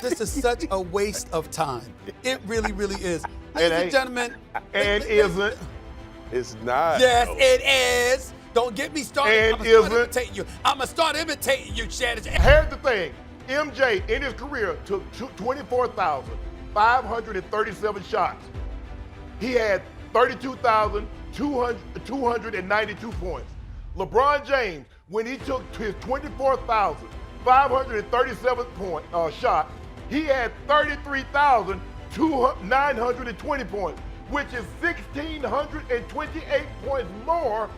This is such a waste of time. It really, really is. Ladies and gentlemen. And isn't. It's not. Yes, it is. Don't get me started. And isn't. I'm going to start imitating you, Shannon. Here's the thing. MJ, in his career, took 24,537 shots. He had 32,292 points. LeBron James, when he took his 24,537 shot, he had 33,920 points, which is 1,628 points more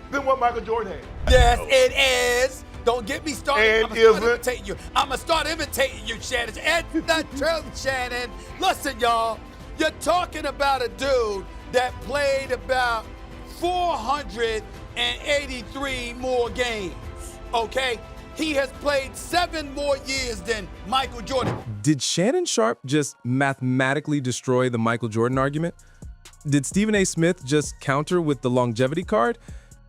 than what Michael Jordan had. Yes, it is. Don't get me started. And isn't. I'm going to start imitating you, Shannon. It's the truth, Shannon. Listen, y'all. You're talking about a dude that played about 483 more games, okay? He has played 7 more years than Michael Jordan. Did Shannon Sharpe just mathematically destroy the Michael Jordan argument? Did Stephen A. Smith just counter with the longevity card?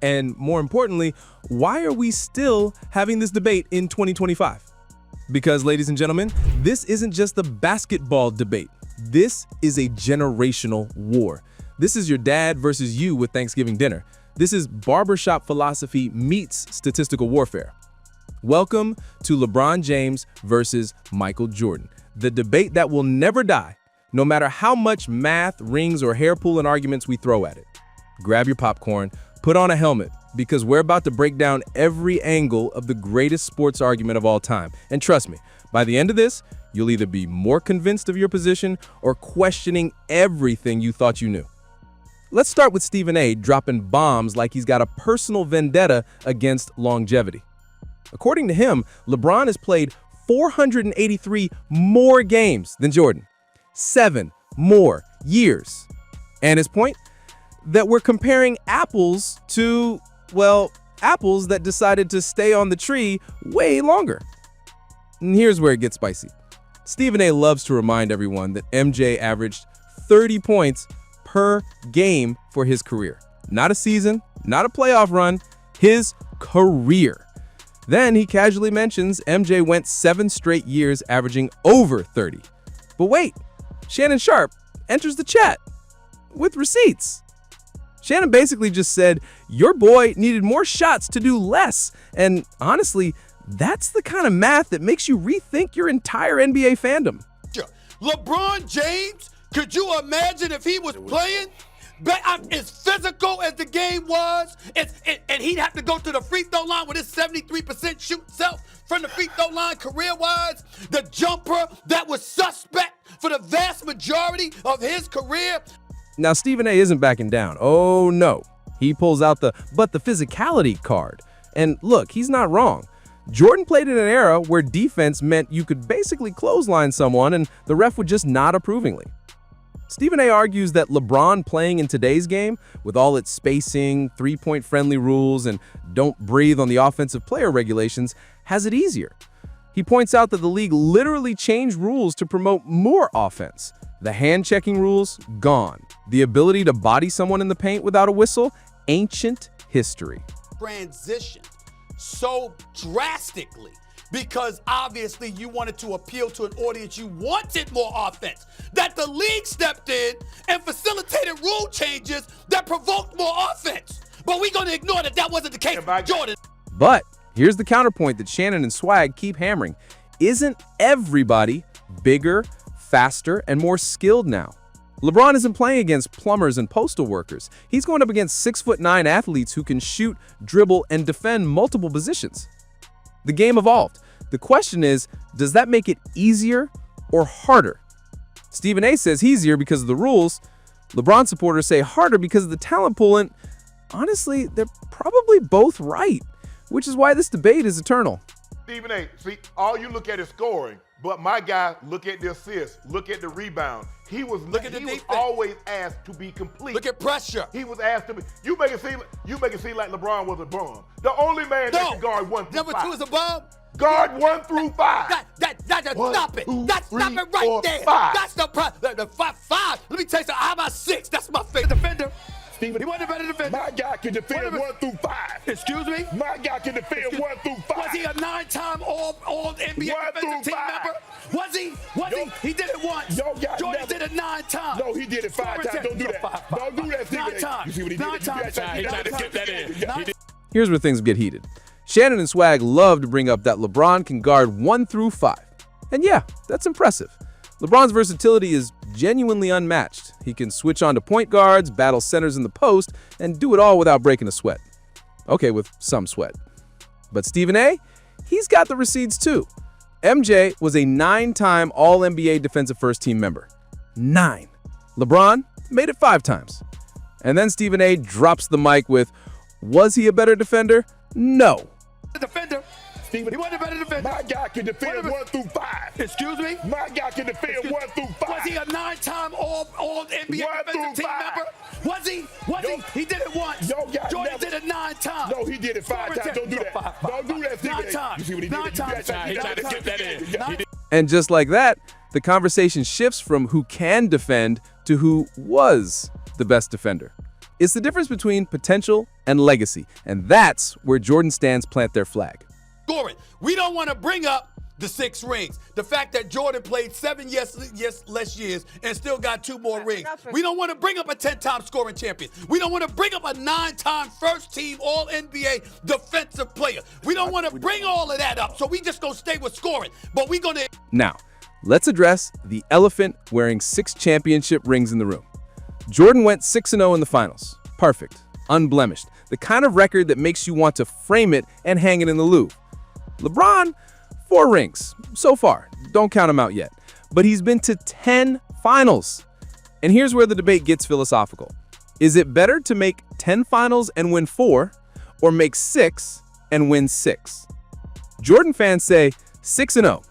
And more importantly, why are we still having this debate in 2025? Because, ladies and gentlemen, this isn't just a basketball debate. This is a generational war. This is your dad versus you with Thanksgiving dinner. This is barbershop philosophy meets statistical warfare. Welcome to LeBron James versus Michael Jordan, the debate that will never die, no matter how much math, rings, or hair pulling arguments we throw at it. Grab your popcorn, put on a helmet, because we're about to break down every angle of the greatest sports argument of all time. And trust me, by the end of this, you'll either be more convinced of your position or questioning everything you thought you knew. Let's start with Stephen A. dropping bombs like he's got a personal vendetta against longevity. According to him, LeBron has played 483 more games than Jordan. 7 more years. And his point? That we're comparing apples to, well, apples that decided to stay on the tree way longer. And here's where it gets spicy. Stephen A. loves to remind everyone that MJ averaged 30 points per game for his career. Not a season, not a playoff run, his career. Then he casually mentions MJ went 7 straight years averaging over 30. But wait, Shannon Sharpe enters the chat with receipts. Shannon basically just said, your boy needed more shots to do less. And honestly, that's the kind of math that makes you rethink your entire NBA fandom. LeBron James, could you imagine if he was playing as physical as the game was, and he'd have to go to the free throw line with his 73% shoot self from the free throw line career-wise, the jumper that was suspect for the vast majority of his career? Now, Stephen A. isn't backing down. Oh, no. He pulls out the physicality card. And look, he's not wrong. Jordan played in an era where defense meant you could basically clothesline someone and the ref would just nod approvingly. Stephen A. argues that LeBron playing in today's game, with all its spacing, three-point friendly rules, and don't breathe on the offensive player regulations, has it easier. He points out that the league literally changed rules to promote more offense. The hand-checking rules, gone. The ability to body someone in the paint without a whistle, ancient history. Transition so drastically because obviously you wanted to appeal to an audience, you wanted more offense, that the league stepped in and facilitated rule changes that provoked more offense. But we're going to ignore that wasn't the case with Jordan. But here's the counterpoint that Shannon and Swag keep hammering. Isn't everybody bigger, faster, and more skilled now? LeBron isn't playing against plumbers and postal workers. He's going up against 6'9" athletes who can shoot, dribble, and defend multiple positions. The game evolved. The question is, does that make it easier or harder? Stephen A. says easier because of the rules. LeBron supporters say harder because of the talent pool, and honestly, they're probably both right, which is why this debate is eternal. Stephen A., see, all you look at is scoring, but my guy, look at the assist, look at the rebound. He was always asked to be complete. Look at pressure. He was asked to be. You make it seem like LeBron was a bum. The only man that can guard 1 through 5. Number 2 is a bum. Guard 1 through 5. Stop it. Stop it right there. 5. That's the problem. The 5. Let me tell you something. How about 6? That's my favorite defender. Stephen, He wasn't a better defender. my guy can defend 1 through 5. Excuse me? My guy can defend 1 through 5. Was he a 9-time all NBA 1 through defensive team 5. member? Was he? He did it once. Jordan did it 9 times. No, he did it 5 times. Don't do that. Don't do that, Stephen 9 A. times. You see what he did? 9 times. He tried to skip that in. Here's where things get heated. Shannon and Swag love to bring up that LeBron can guard 1 through 5. And yeah, that's impressive. LeBron's versatility is genuinely unmatched. He can switch on to point guards, battle centers in the post, and do it all without breaking a sweat. Okay, with some sweat. But Stephen A., he's got the receipts too. MJ was a 9-time All-NBA Defensive First Team member. 9. LeBron made it 5 times. And then Stephen A. drops the mic with, was he a better defender? No. Defender. Stephen, he wasn't a better defender. My guy can defend 1 through 5. Excuse me? My guy can defend 1 through 5. Was he a 9-time all NBA 1 defensive through team 5. member? Was he? He did it once. Jordan did it 9 times. No, he did it 5 times. Don't do that. Don't do that, Stephen A. 9 times. You see what he did? 9 times. He tried to skip that in. And just like that, the conversation shifts from who can defend to who was the best defender. It's the difference between potential and legacy, and that's where Jordan stands plant their flag. Scoring. We don't want to bring up the 6 rings. The fact that Jordan played 7 less years and still got 2 more rings. We don't want to bring up a 10-time scoring champion. We don't want to bring up a 9-time first-team All-NBA defensive player. We don't want to bring all of that up, so we just going to stay with scoring. But we're going to... Now, let's address the elephant wearing 6 championship rings in the room. Jordan went 6-0 in the finals. Perfect. Unblemished. The kind of record that makes you want to frame it and hang it in the Louvre. LeBron, 4 rings so far. Don't count him out yet. But he's been to 10 finals. And here's where the debate gets philosophical. Is it better to make 10 finals and win 4, or make 6 and win 6? Jordan fans say 6-0.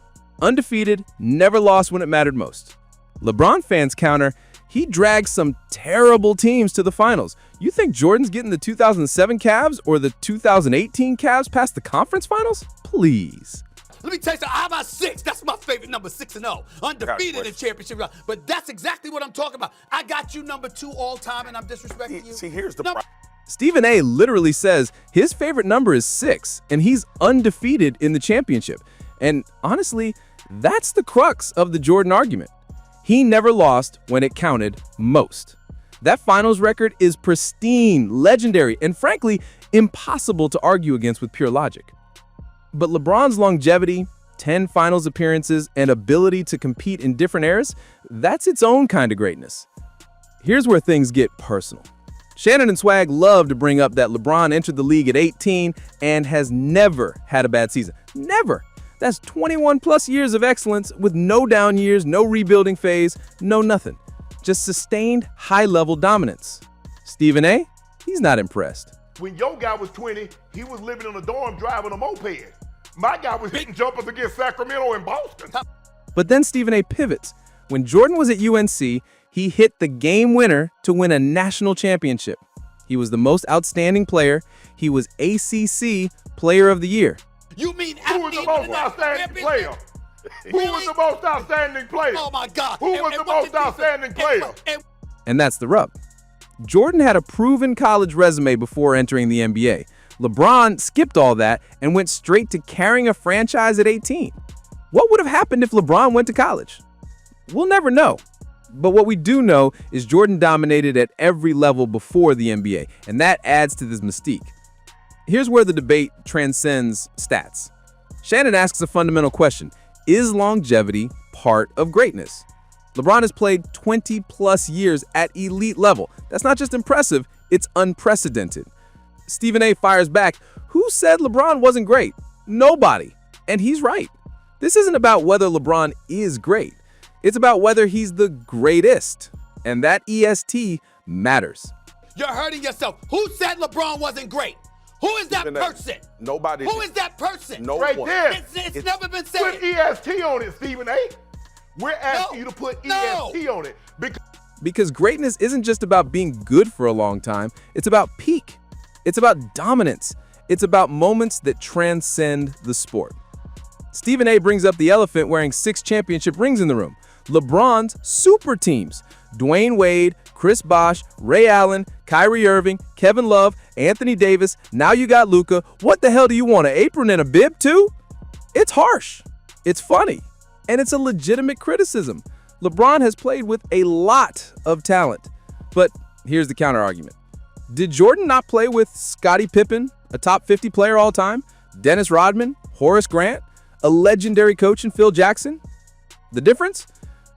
Undefeated, never lost when it mattered most. LeBron fans counter, he dragged some terrible teams to the finals. You think Jordan's getting the 2007 Cavs or the 2018 Cavs past the conference finals? Please. Let me tell you something. How about 6? That's my favorite number, 6-0. Undefeated in championship round. But that's exactly what I'm talking about. I got you number 2 all time, and I'm disrespecting you. See, here's the problem. Stephen A. literally says his favorite number is 6, and he's undefeated in the championship. And honestly, that's the crux of the Jordan argument. He never lost when it counted most. That finals record is pristine, legendary, and frankly, impossible to argue against with pure logic. But LeBron's longevity, 10 finals appearances, and ability to compete in different eras, that's its own kind of greatness. Here's where things get personal. Shannon and Swag love to bring up that LeBron entered the league at 18 and has never had a bad season. Never. That's 21 plus years of excellence with no down years, no rebuilding phase, no nothing. Just sustained high-level dominance. Stephen A., he's not impressed. When your guy was 20, he was living in a dorm driving a moped. My guy was hitting jumpers against Sacramento and Boston. But then Stephen A. pivots. When Jordan was at UNC, he hit the game winner to win a national championship. He was the most outstanding player. He was ACC Player of the Year. You mean who was the most outstanding player? Who was the most outstanding player? Oh my God. Who was the most outstanding player? And that's the rub. Jordan had a proven college resume before entering the NBA. LeBron skipped all that and went straight to carrying a franchise at 18. What would have happened if LeBron went to college? We'll never know. But what we do know is Jordan dominated at every level before the NBA, and that adds to this mystique. Here's where the debate transcends stats. Shannon asks a fundamental question. Is longevity part of greatness? LeBron has played 20 plus years at elite level. That's not just impressive, it's unprecedented. Stephen A. fires back, who said LeBron wasn't great? Nobody. And he's right. This isn't about whether LeBron is great. It's about whether he's the greatest. And that EST matters. You're hurting yourself. Who said LeBron wasn't great? Who is that person? Nobody. Who is that person? No right one. there. It's never been said. Put EST on it, Stephen A. We're asking you to put EST on it. Because greatness isn't just about being good for a long time. It's about peak. It's about dominance. It's about moments that transcend the sport. Stephen A. brings up the elephant wearing 6 championship rings in the room. LeBron's super teams. Dwayne Wade, Chris Bosh, Ray Allen, Kyrie Irving, Kevin Love, Anthony Davis. Now you got Luka. What the hell do you want, an apron and a bib too? It's harsh. It's funny. And it's a legitimate criticism. LeBron has played with a lot of talent. But here's the counter-argument. Did Jordan not play with Scottie Pippen, a top 50 player all time, Dennis Rodman, Horace Grant, a legendary coach in Phil Jackson? The difference?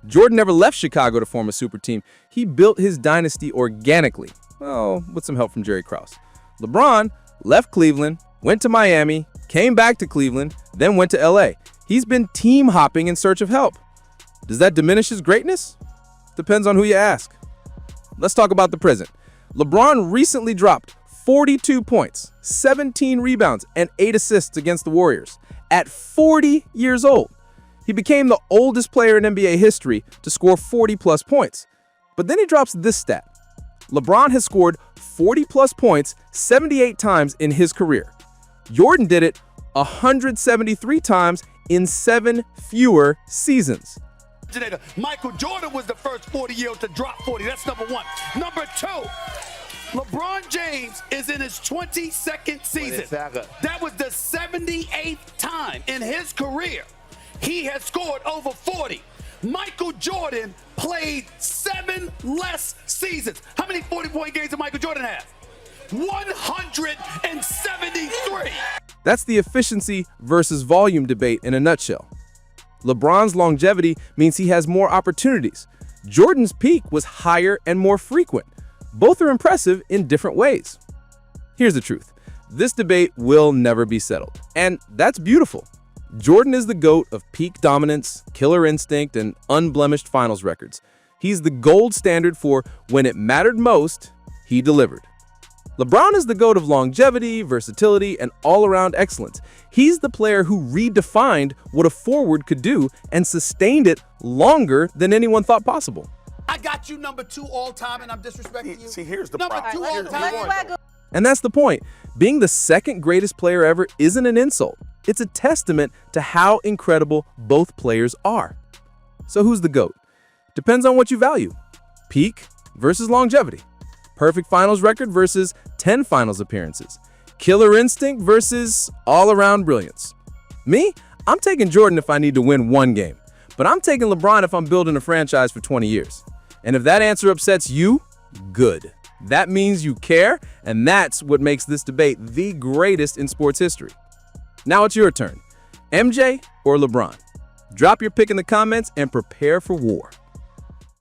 Jordan never left Chicago to form a super team. He built his dynasty organically, well, with some help from Jerry Krause. LeBron left Cleveland, went to Miami, came back to Cleveland, then went to LA. He's been team hopping in search of help. Does that diminish his greatness? Depends on who you ask. Let's talk about the present. LeBron recently dropped 42 points, 17 rebounds, and 8 assists against the Warriors at 40 years old. He became the oldest player in NBA history to score 40-plus points. But then he drops this stat. LeBron has scored 40-plus points 78 times in his career. Jordan did it 173 times in 7 fewer seasons. Michael Jordan was the first 40-year-old to drop 40. That's number one. Number two, LeBron James is in his 22nd season. That was the 78th time in his career he has scored over 40. Michael Jordan played 7 less seasons. How many 40-point games did Michael Jordan have? 173. That's the efficiency versus volume debate in a nutshell. LeBron's longevity means he has more opportunities. Jordan's peak was higher and more frequent. Both are impressive in different ways. Here's the truth. This debate will never be settled, and that's beautiful. Jordan is the GOAT of peak dominance, killer instinct, and unblemished finals records. He's the gold standard for when it mattered most, he delivered. LeBron is the GOAT of longevity, versatility, and all-around excellence. He's the player who redefined what a forward could do and sustained it longer than anyone thought possible. I got you number 2 all time, and I'm disrespecting you. See, here's the number problem. 2 all time. And that's the point. Being the second greatest player ever isn't an insult. It's a testament to how incredible both players are. So who's the GOAT? Depends on what you value. Peak versus longevity. Perfect finals record versus 10 finals appearances. Killer instinct versus all-around brilliance. Me? I'm taking Jordan if I need to win 1 game. But I'm taking LeBron if I'm building a franchise for 20 years. And if that answer upsets you, good. That means you care, and that's what makes this debate the greatest in sports history. Now it's your turn. MJ or LeBron? Drop your pick in the comments and prepare for war.